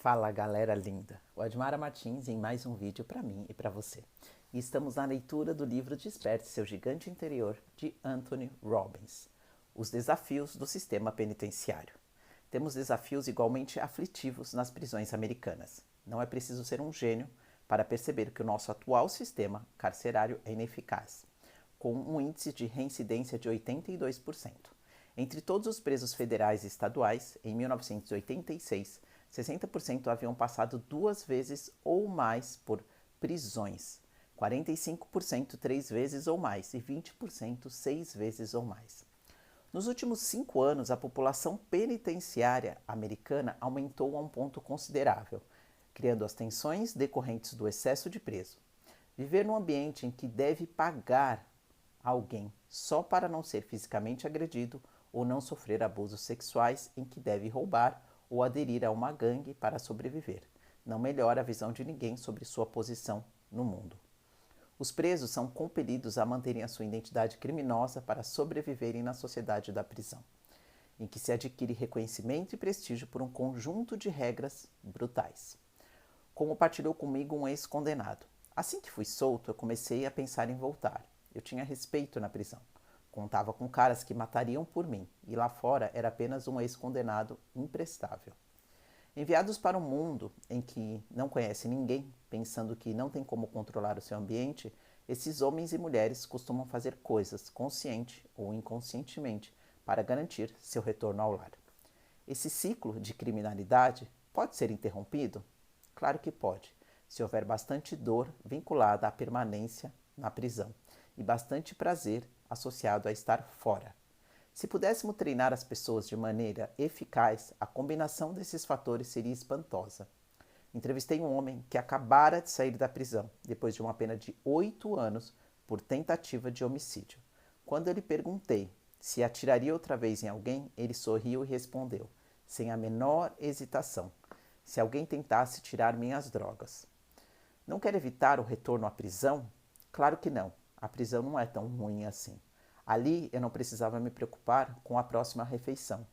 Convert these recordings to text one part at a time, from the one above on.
Fala galera linda, o Admara Martins em mais um vídeo para mim e para você. E estamos na leitura do livro Desperte Seu Gigante Interior, de Anthony Robbins. Os desafios do sistema penitenciário. Temos desafios igualmente aflitivos nas prisões americanas. Não é preciso ser um gênio para perceber que o nosso atual sistema carcerário é ineficaz, com um índice de reincidência de 82%. Entre todos os presos federais e estaduais, em 1986, 60% haviam passado 2 vezes ou mais por prisões, 45% 3 vezes ou mais e 20% 6 vezes ou mais. Nos últimos 5 anos, a população penitenciária americana aumentou a um ponto considerável, criando as tensões decorrentes do excesso de preso. Viver num ambiente em que deve pagar alguém só para não ser fisicamente agredido ou não sofrer abusos sexuais, em que deve roubar ou aderir a uma gangue para sobreviver. Não melhora a visão de ninguém sobre sua posição no mundo. Os presos são compelidos a manterem a sua identidade criminosa para sobreviverem na sociedade da prisão, em que se adquire reconhecimento e prestígio por um conjunto de regras brutais. Como partilhou comigo um ex-condenado. Assim que fui solto, eu comecei a pensar em voltar. Eu tinha respeito na prisão. Contava com caras que matariam por mim, e lá fora era apenas um ex-condenado imprestável. Enviados para um mundo em que não conhece ninguém, pensando que não tem como controlar o seu ambiente, esses homens e mulheres costumam fazer coisas, consciente ou inconscientemente, para garantir seu retorno ao lar. Esse ciclo de criminalidade pode ser interrompido? Claro que pode, se houver bastante dor vinculada à permanência na prisão e bastante prazer associado a estar fora. Se pudéssemos treinar as pessoas de maneira eficaz, a combinação desses fatores seria espantosa. Entrevistei um homem que acabara de sair da prisão, depois de uma pena de 8 anos por tentativa de homicídio. Quando eu lhe perguntei se atiraria outra vez em alguém, ele sorriu e respondeu, sem a menor hesitação, se alguém tentasse tirar minhas drogas. Não quer evitar o retorno à prisão? Claro que não. A prisão não é tão ruim assim. Ali eu não precisava me preocupar com a próxima refeição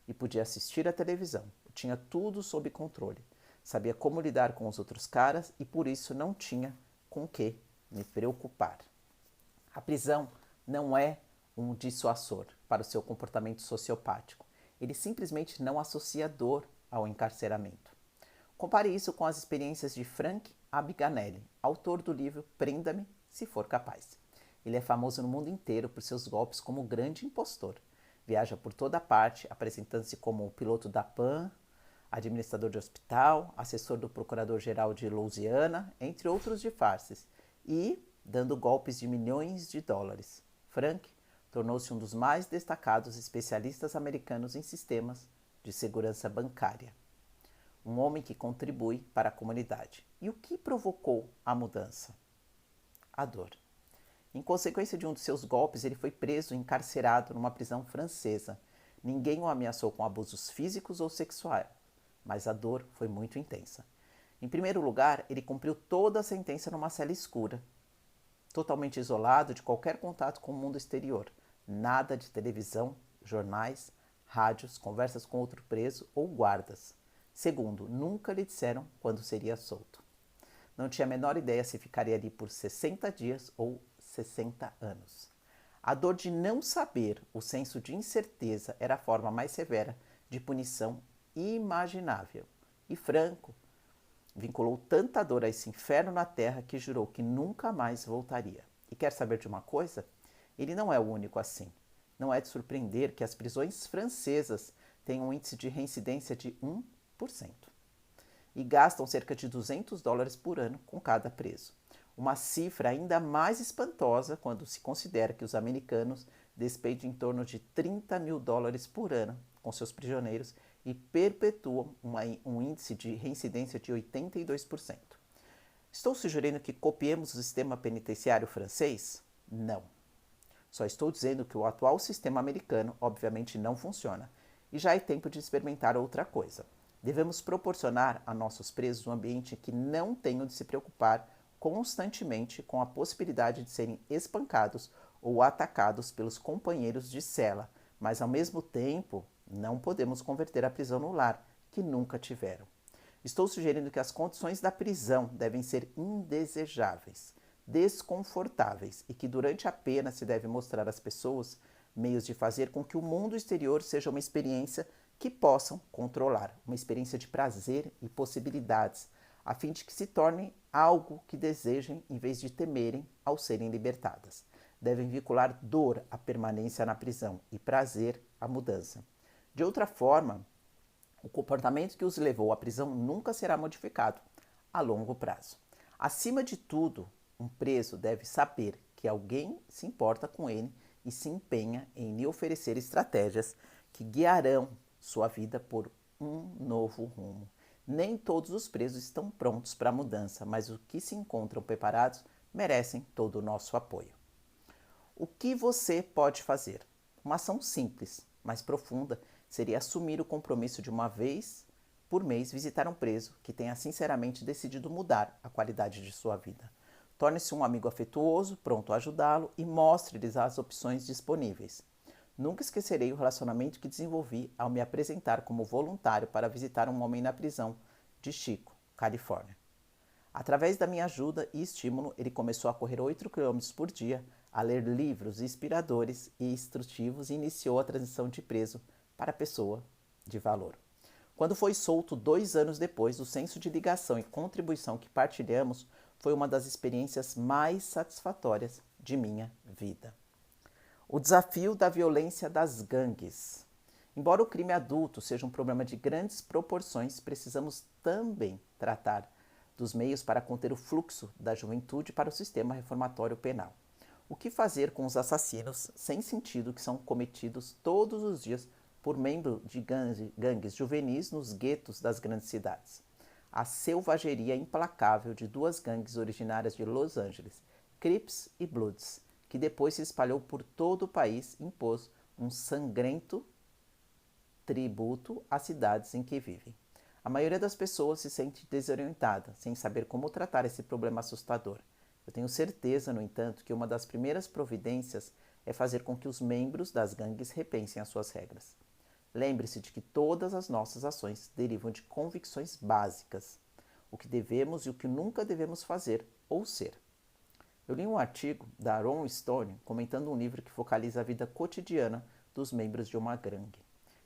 e podia assistir à televisão. Eu tinha tudo sob controle. Sabia como lidar com os outros caras e por isso não tinha com que me preocupar. A prisão não é um dissuasor para o seu comportamento sociopático. Ele simplesmente não associa dor ao encarceramento. Compare isso com as experiências de Frank Abagnale, autor do livro Prenda-me se for capaz. Ele é famoso no mundo inteiro por seus golpes como o grande impostor. Viaja por toda parte, apresentando-se como o piloto da PAN, administrador de hospital, assessor do procurador-geral de Louisiana, entre outros disfarces, e dando golpes de milhões de dólares. Frank tornou-se um dos mais destacados especialistas americanos em sistemas de segurança bancária. Um homem que contribui para a comunidade. E o que provocou a mudança? A dor. Em consequência de um de seus golpes, ele foi preso e encarcerado numa prisão francesa. Ninguém o ameaçou com abusos físicos ou sexuais, mas a dor foi muito intensa. Em primeiro lugar, ele cumpriu toda a sentença numa cela escura, totalmente isolado de qualquer contato com o mundo exterior. Nada de televisão, jornais, rádios, conversas com outro preso ou guardas. Segundo, nunca lhe disseram quando seria solto. Não tinha a menor ideia se ficaria ali por 60 dias ou 60 anos. A dor de não saber, o senso de incerteza, era a forma mais severa de punição imaginável. E Franco vinculou tanta dor a esse inferno na terra que jurou que nunca mais voltaria. E quer saber de uma coisa? Ele não é o único assim. Não é de surpreender que as prisões francesas tenham um índice de reincidência de 1%. E gastam cerca de $200 por ano com cada preso. Uma cifra ainda mais espantosa quando se considera que os americanos despendem em torno de $30 mil por ano com seus prisioneiros e perpetuam um índice de reincidência de 82%. Estou sugerindo que copiemos o sistema penitenciário francês? Não. Só estou dizendo que o atual sistema americano obviamente não funciona e já é tempo de experimentar outra coisa. Devemos proporcionar a nossos presos um ambiente que não tenham de se preocupar constantemente com a possibilidade de serem espancados ou atacados pelos companheiros de cela, mas ao mesmo tempo não podemos converter a prisão no lar, que nunca tiveram. Estou sugerindo que as condições da prisão devem ser indesejáveis, desconfortáveis e que durante a pena se deve mostrar às pessoas meios de fazer com que o mundo exterior seja uma experiência que possam controlar, uma experiência de prazer e possibilidades, a fim de que se torne algo que desejem em vez de temerem ao serem libertadas. Devem vincular dor à permanência na prisão e prazer à mudança. De outra forma, o comportamento que os levou à prisão nunca será modificado a longo prazo. Acima de tudo, um preso deve saber que alguém se importa com ele e se empenha em lhe oferecer estratégias que guiarão sua vida por um novo rumo. Nem todos os presos estão prontos para a mudança, mas os que se encontram preparados merecem todo o nosso apoio. O que você pode fazer? Uma ação simples, mas profunda, seria assumir o compromisso de uma vez por mês visitar um preso que tenha sinceramente decidido mudar a qualidade de sua vida. Torne-se um amigo afetuoso, pronto a ajudá-lo e mostre-lhes as opções disponíveis. Nunca esquecerei o relacionamento que desenvolvi ao me apresentar como voluntário para visitar um homem na prisão de Chico, Califórnia. Através da minha ajuda e estímulo, ele começou a correr 8 quilômetros por dia, a ler livros inspiradores e instrutivos e iniciou a transição de preso para pessoa de valor. Quando foi solto 2 anos depois, o senso de ligação e contribuição que partilhamos foi uma das experiências mais satisfatórias de minha vida. O desafio da violência das gangues. Embora o crime adulto seja um problema de grandes proporções, precisamos também tratar dos meios para conter o fluxo da juventude para o sistema reformatório penal. O que fazer com os assassinos sem sentido que são cometidos todos os dias por membros de gangues juvenis nos guetos das grandes cidades? A selvageria implacável de 2 gangues originárias de Los Angeles, Crips e Bloods, que depois se espalhou por todo o país, impôs um sangrento tributo às cidades em que vivem. A maioria das pessoas se sente desorientada, sem saber como tratar esse problema assustador. Eu tenho certeza, no entanto, que uma das primeiras providências é fazer com que os membros das gangues repensem as suas regras. Lembre-se de que todas as nossas ações derivam de convicções básicas, o que devemos e o que nunca devemos fazer ou ser. Eu li um artigo da Rolling Stone comentando um livro que focaliza a vida cotidiana dos membros de uma gangue.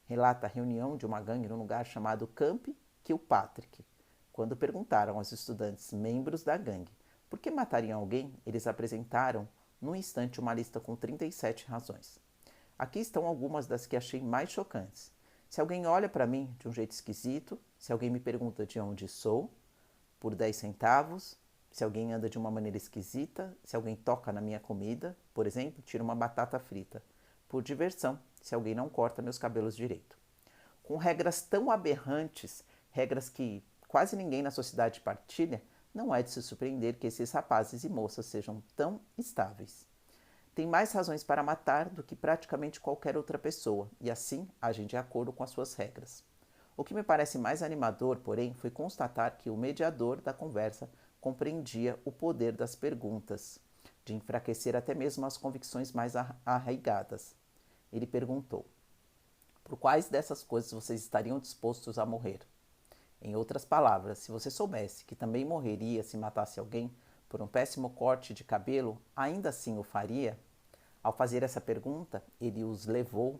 Relata a reunião de uma gangue num lugar chamado Camp Kilpatrick. Quando perguntaram aos estudantes membros da gangue por que matariam alguém, eles apresentaram num instante uma lista com 37 razões. Aqui estão algumas das que achei mais chocantes. Se alguém olha para mim de um jeito esquisito, se alguém me pergunta de onde sou, por 10 centavos, se alguém anda de uma maneira esquisita, se alguém toca na minha comida, por exemplo, tira uma batata frita, por diversão, se alguém não corta meus cabelos direito. Com regras tão aberrantes, regras que quase ninguém na sociedade partilha, não é de se surpreender que esses rapazes e moças sejam tão estáveis. Tem mais razões para matar do que praticamente qualquer outra pessoa, e assim agem de acordo com as suas regras. O que me parece mais animador, porém, foi constatar que o mediador da conversa compreendia o poder das perguntas, de enfraquecer até mesmo as convicções mais arraigadas. Ele perguntou: por quais dessas coisas vocês estariam dispostos a morrer? Em outras palavras, se você soubesse que também morreria se matasse alguém por um péssimo corte de cabelo, ainda assim o faria? Ao fazer essa pergunta, ele os levou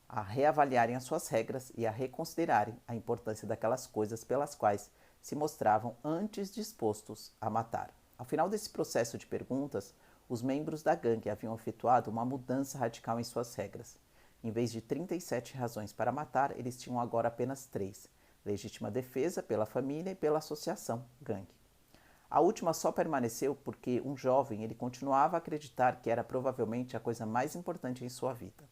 a reavaliarem as suas regras e a reconsiderarem a importância daquelas coisas pelas quais se mostravam antes dispostos a matar. Ao final desse processo de perguntas, os membros da gangue haviam efetuado uma mudança radical em suas regras. Em vez de 37 razões para matar, eles tinham agora apenas 3: legítima defesa, pela família e pela associação gangue. A última só permaneceu porque um jovem ele continuava a acreditar que era provavelmente a coisa mais importante em sua vida.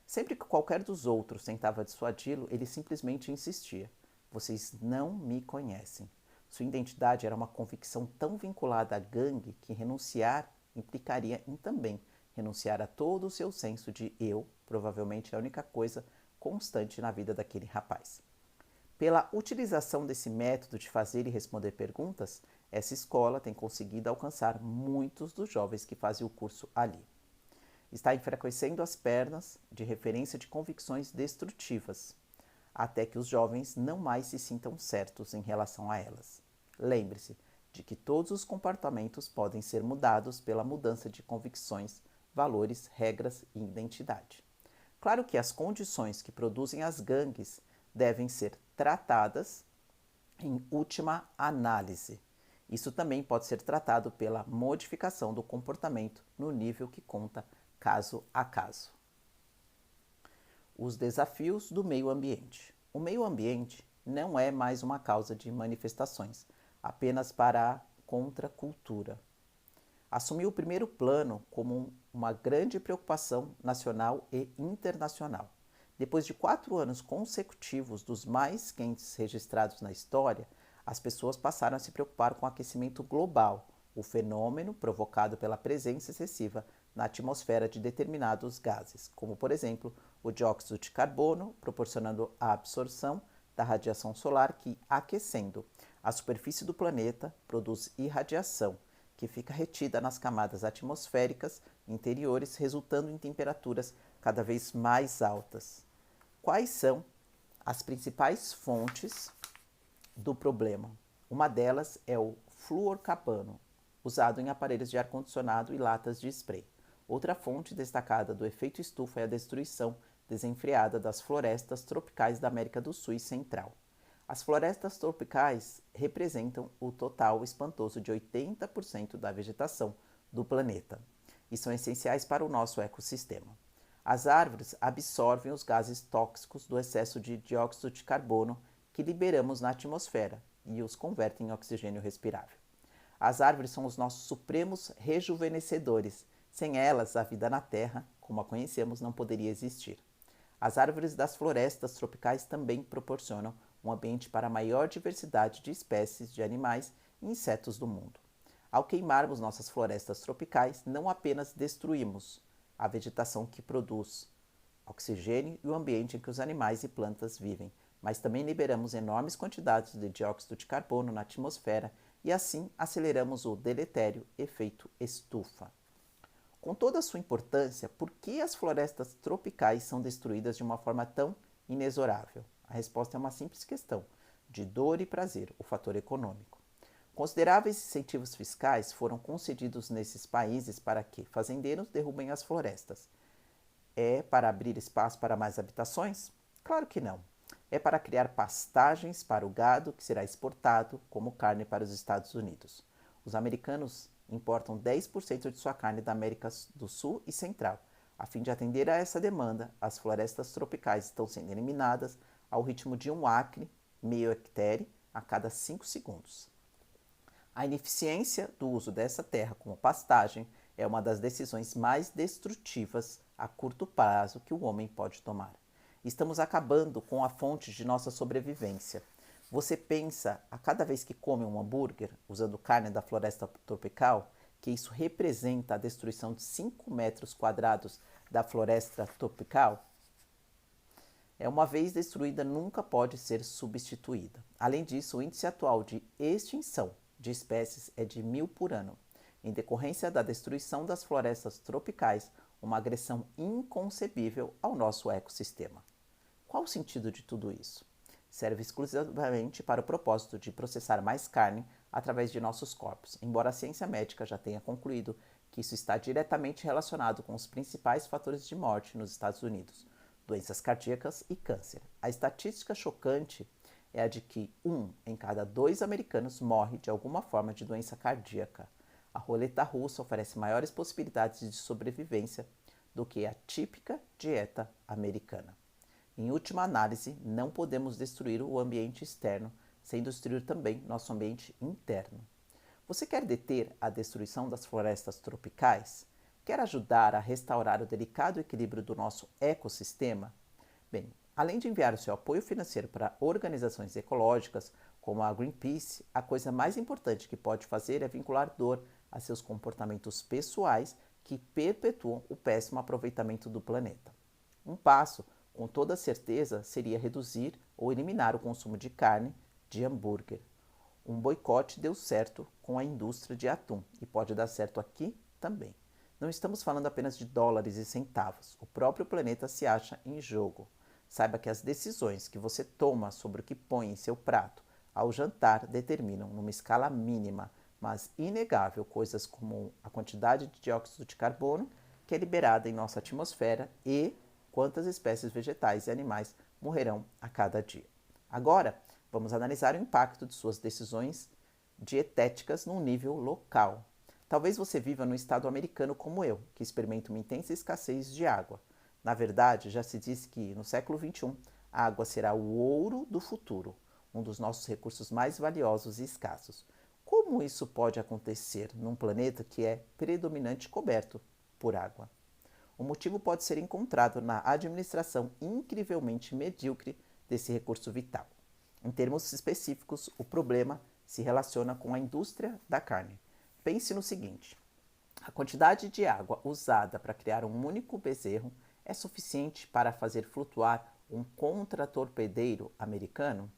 Sempre que qualquer dos outros tentava dissuadi-lo, ele simplesmente insistia: vocês não me conhecem. Sua identidade era uma convicção tão vinculada à gangue que renunciar implicaria em também renunciar a todo o seu senso de eu, provavelmente a única coisa constante na vida daquele rapaz. Pela utilização desse método de fazer e responder perguntas, essa escola tem conseguido alcançar muitos dos jovens que fazem o curso ali. Está enfraquecendo as pernas de referência de convicções destrutivas. até que os jovens não mais se sintam certos em relação a elas. Lembre-se de que todos os comportamentos podem ser mudados pela mudança de convicções, valores, regras e identidade. Claro que as condições que produzem as gangues devem ser tratadas em última análise. Isso também pode ser tratado pela modificação do comportamento no nível que conta caso a caso. Os desafios do meio ambiente. O meio ambiente não é mais uma causa de manifestações, apenas para a contracultura. Assumiu o primeiro plano como uma grande preocupação nacional e internacional. Depois de 4 anos consecutivos dos mais quentes registrados na história, as pessoas passaram a se preocupar com o aquecimento global, o fenômeno provocado pela presença excessiva na atmosfera de determinados gases, como por exemplo o dióxido de carbono, proporcionando a absorção da radiação solar que, aquecendo a superfície do planeta, produz irradiação, que fica retida nas camadas atmosféricas interiores, resultando em temperaturas cada vez mais altas. Quais são as principais fontes do problema? Uma delas é o fluorcarbono, usado em aparelhos de ar-condicionado e latas de spray. Outra fonte destacada do efeito estufa é a destruição desenfreada das florestas tropicais da América do Sul e Central. As florestas tropicais representam o total espantoso de 80% da vegetação do planeta e são essenciais para o nosso ecossistema. As árvores absorvem os gases tóxicos do excesso de dióxido de carbono que liberamos na atmosfera e os convertem em oxigênio respirável. As árvores são os nossos supremos rejuvenescedores. Sem elas, a vida na Terra, como a conhecemos, não poderia existir. As árvores das florestas tropicais também proporcionam um ambiente para a maior diversidade de espécies de animais e insetos do mundo. Ao queimarmos nossas florestas tropicais, não apenas destruímos a vegetação que produz oxigênio e o ambiente em que os animais e plantas vivem, mas também liberamos enormes quantidades de dióxido de carbono na atmosfera e assim aceleramos o deletério efeito estufa. Com toda a sua importância, por que as florestas tropicais são destruídas de uma forma tão inexorável? A resposta é uma simples questão, de dor e prazer, o fator econômico. Consideráveis incentivos fiscais foram concedidos nesses países para que fazendeiros derrubem as florestas. É para abrir espaço para mais habitações? Claro que não. É para criar pastagens para o gado que será exportado como carne para os Estados Unidos. Os americanos importam 10% de sua carne da América do Sul e Central. A fim de atender a essa demanda, as florestas tropicais estão sendo eliminadas ao ritmo de 1 acre, meio hectare, a cada 5 segundos. A ineficiência do uso dessa terra como pastagem é uma das decisões mais destrutivas a curto prazo que o homem pode tomar. Estamos acabando com a fonte de nossa sobrevivência. Você pensa, a cada vez que come um hambúrguer usando carne da floresta tropical, que isso representa a destruição de 5 metros quadrados da floresta tropical? Uma vez destruída, nunca pode ser substituída. Além disso, o índice atual de extinção de espécies é de 1000 por ano, em decorrência da destruição das florestas tropicais, uma agressão inconcebível ao nosso ecossistema. Qual o sentido de tudo isso? Serve exclusivamente para o propósito de processar mais carne através de nossos corpos, embora a ciência médica já tenha concluído que isso está diretamente relacionado com os principais fatores de morte nos Estados Unidos, doenças cardíacas e câncer. A estatística chocante é a de que 1 em cada 2 americanos morre de alguma forma de doença cardíaca. A roleta russa oferece maiores possibilidades de sobrevivência do que a típica dieta americana. Em última análise, não podemos destruir o ambiente externo sem destruir também nosso ambiente interno. Você quer deter a destruição das florestas tropicais? Quer ajudar a restaurar o delicado equilíbrio do nosso ecossistema? Bem, além de enviar o seu apoio financeiro para organizações ecológicas como a Greenpeace, a coisa mais importante que pode fazer é vincular dor a seus comportamentos pessoais que perpetuam o péssimo aproveitamento do planeta. Um passo, com toda certeza, seria reduzir ou eliminar o consumo de carne de hambúrguer. Um boicote deu certo com a indústria de atum e pode dar certo aqui também. Não estamos falando apenas de dólares e centavos. O próprio planeta se acha em jogo. saiba que as decisões que você toma sobre o que põe em seu prato ao jantar determinam, numa escala mínima, mas inegável, coisas como a quantidade de dióxido de carbono que é liberada em nossa atmosfera e quantas espécies vegetais e animais morrerão a cada dia. Agora, vamos analisar o impacto de suas decisões dietéticas num nível local. Talvez você viva no estado americano como eu, que experimenta uma intensa escassez de água. Na verdade, já se diz que, no século XXI, a água será o ouro do futuro, um dos nossos recursos mais valiosos e escassos. Como isso pode acontecer num planeta que é predominante coberto por água? O motivo pode ser encontrado na administração incrivelmente medíocre desse recurso vital. Em termos específicos, o problema se relaciona com a indústria da carne. Pense no seguinte: a quantidade de água usada para criar um único bezerro é suficiente para fazer flutuar um contratorpedeiro americano?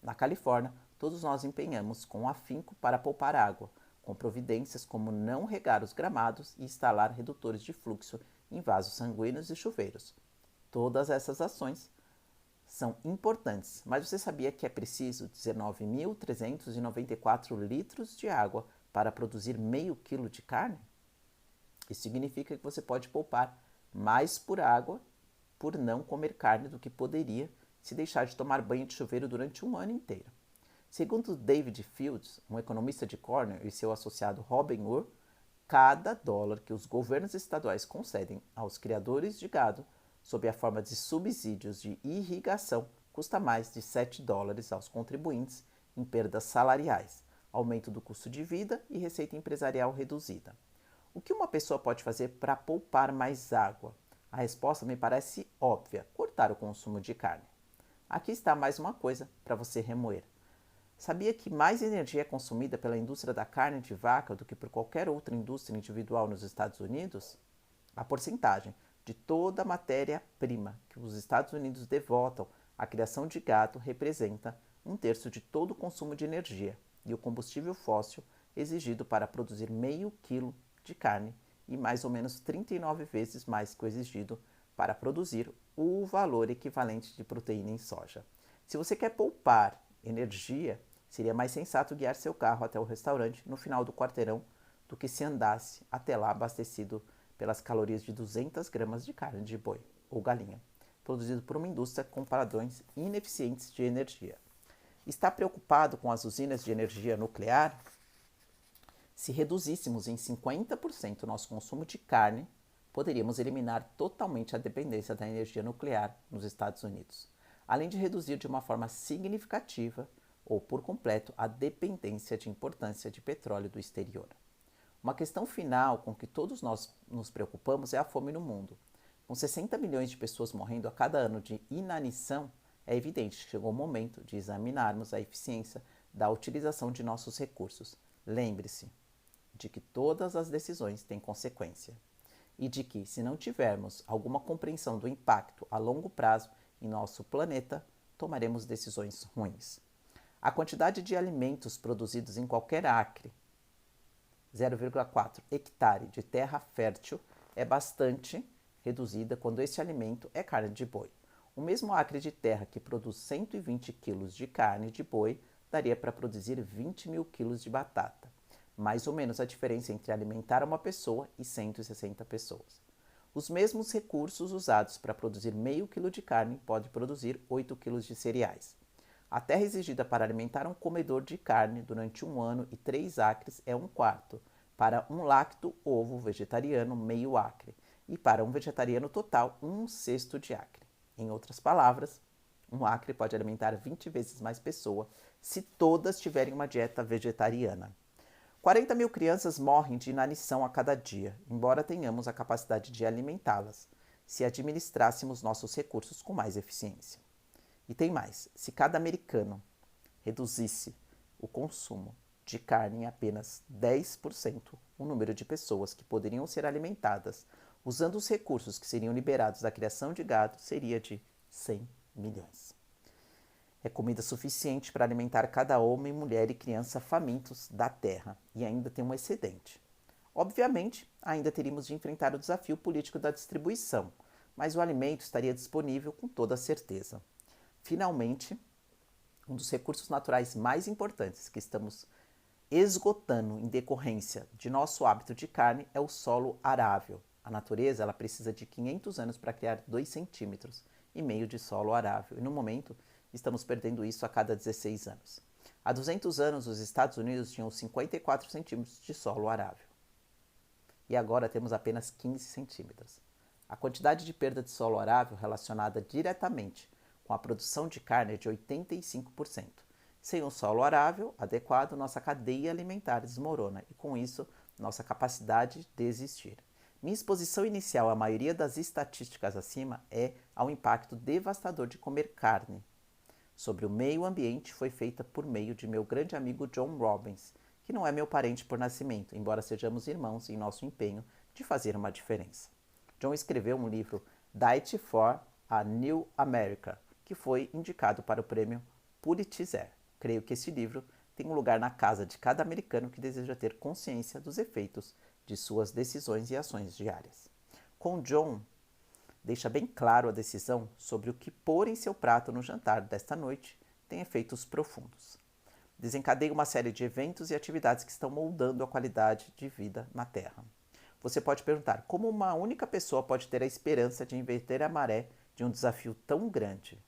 Na Califórnia, todos nós empenhamos com afinco para poupar água, com providências como não regar os gramados e instalar redutores de fluxo em vasos sanguíneos e chuveiros. Todas essas ações são importantes, mas você sabia que é preciso 19.394 litros de água para produzir meio quilo de carne? Isso significa que você pode poupar mais por água por não comer carne do que poderia se deixar de tomar banho de chuveiro durante um ano inteiro. Segundo David Fields, um economista de Cornell, e seu associado Robin Urr, cada dólar que os governos estaduais concedem aos criadores de gado sob a forma de subsídios de irrigação custa mais de 7 dólares aos contribuintes em perdas salariais, aumento do custo de vida e receita empresarial reduzida. O que uma pessoa pode fazer para poupar mais água? A resposta me parece óbvia: cortar o consumo de carne. Aqui está mais uma coisa para você remoer. Sabia que mais energia é consumida pela indústria da carne de vaca do que por qualquer outra indústria individual nos Estados Unidos? A porcentagem de toda a matéria-prima que os Estados Unidos devotam à criação de gado representa 1/3 de todo o consumo de energia e o combustível fóssil exigido para produzir meio quilo de carne e mais ou menos 39 vezes mais que o exigido para produzir o valor equivalente de proteína em soja. Se você quer poupar energia, seria mais sensato guiar seu carro até o restaurante no final do quarteirão do que se andasse até lá abastecido pelas calorias de 200 gramas de carne de boi ou galinha, produzido por uma indústria com padrões ineficientes de energia. Está preocupado com as usinas de energia nuclear? Se reduzíssemos em 50% o nosso consumo de carne, poderíamos eliminar totalmente a dependência da energia nuclear nos Estados Unidos, além de reduzir de uma forma significativa ou por completo a dependência de importância de petróleo do exterior. Uma questão final com que todos nós nos preocupamos é a fome no mundo. Com 60 milhões de pessoas morrendo a cada ano de inanição, é evidente que chegou o momento de examinarmos a eficiência da utilização de nossos recursos. Lembre-se de que todas as decisões têm consequência e de que, se não tivermos alguma compreensão do impacto a longo prazo em nosso planeta, tomaremos decisões ruins. A quantidade de alimentos produzidos em qualquer acre, 0,4 hectare de terra fértil, é bastante reduzida quando este alimento é carne de boi. O mesmo acre de terra que produz 120 kg de carne de boi daria para produzir 20 mil kg de batata. Mais ou menos a diferença entre alimentar uma pessoa e 160 pessoas. Os mesmos recursos usados para produzir meio quilo de carne podem produzir 8 kg de cereais. A terra exigida para alimentar um comedor de carne durante um ano e 3 acres é 1/4, para um lacto ovo vegetariano, meio acre, e para um vegetariano total, 1/6 de acre. Em outras palavras, um acre pode alimentar 20 vezes mais pessoas se todas tiverem uma dieta vegetariana. 40 mil crianças morrem de inanição a cada dia, embora tenhamos a capacidade de alimentá-las, se administrássemos nossos recursos com mais eficiência. E tem mais: se cada americano reduzisse o consumo de carne em apenas 10%, o número de pessoas que poderiam ser alimentadas usando os recursos que seriam liberados da criação de gado seria de 100 milhões. É comida suficiente para alimentar cada homem, mulher e criança famintos da terra, e ainda tem um excedente. Obviamente, ainda teríamos de enfrentar o desafio político da distribuição, mas o alimento estaria disponível com toda certeza. Finalmente, um dos recursos naturais mais importantes que estamos esgotando em decorrência de nosso hábito de carne é o solo arável. A natureza ela precisa de 500 anos para criar 2,5 centímetros de solo arável, e no momento estamos perdendo isso a cada 16 anos. Há 200 anos, os Estados Unidos tinham 54 centímetros de solo arável. E agora temos apenas 15 centímetros. A quantidade de perda de solo arável relacionada diretamente com a produção de carne é de 85%. Sem um solo arável adequado, nossa cadeia alimentar desmorona e, com isso, nossa capacidade de existir. Minha exposição inicial à maioria das estatísticas acima é ao impacto devastador de comer carne sobre o meio ambiente foi feita por meio de meu grande amigo John Robbins, que não é meu parente por nascimento, embora sejamos irmãos em nosso empenho de fazer uma diferença. John escreveu um livro, Diet for a New America, que foi indicado para o prêmio Pulitzer. Creio que esse livro tem um lugar na casa de cada americano que deseja ter consciência dos efeitos de suas decisões e ações diárias. Com John, deixa bem claro a decisão sobre o que pôr em seu prato no jantar desta noite tem efeitos profundos. Desencadeia uma série de eventos e atividades que estão moldando a qualidade de vida na Terra. Você pode perguntar como uma única pessoa pode ter a esperança de inverter a maré de um desafio tão grande.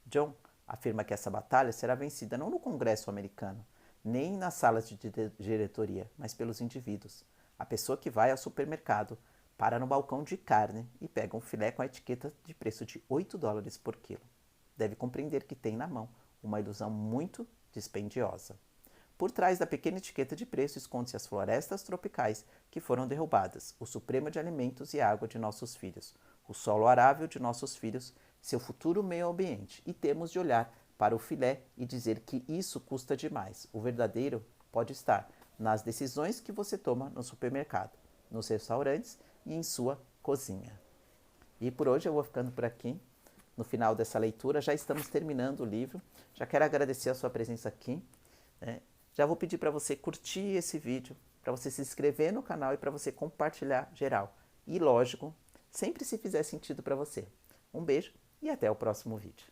John afirma que essa batalha será vencida não no Congresso americano, nem nas salas de diretoria, mas pelos indivíduos. A pessoa que vai ao supermercado, para no balcão de carne e pega um filé com a etiqueta de preço de $8 por quilo. Deve compreender que tem na mão uma ilusão muito dispendiosa. Por trás da pequena etiqueta de preço esconde-se as florestas tropicais que foram derrubadas, o supremo de alimentos e água de nossos filhos, o solo arável de nossos filhos, seu futuro meio ambiente, e temos de olhar para o filé e dizer que isso custa demais. O verdadeiro pode estar nas decisões que você toma no supermercado, nos restaurantes e em sua cozinha. E por hoje eu vou ficando por aqui. No final dessa leitura, já estamos terminando o livro. Já quero agradecer a sua presença aqui. Já vou pedir para você curtir esse vídeo, para você se inscrever no canal e para você compartilhar geral. E lógico, sempre se fizer sentido para você. Um beijo e até o próximo vídeo.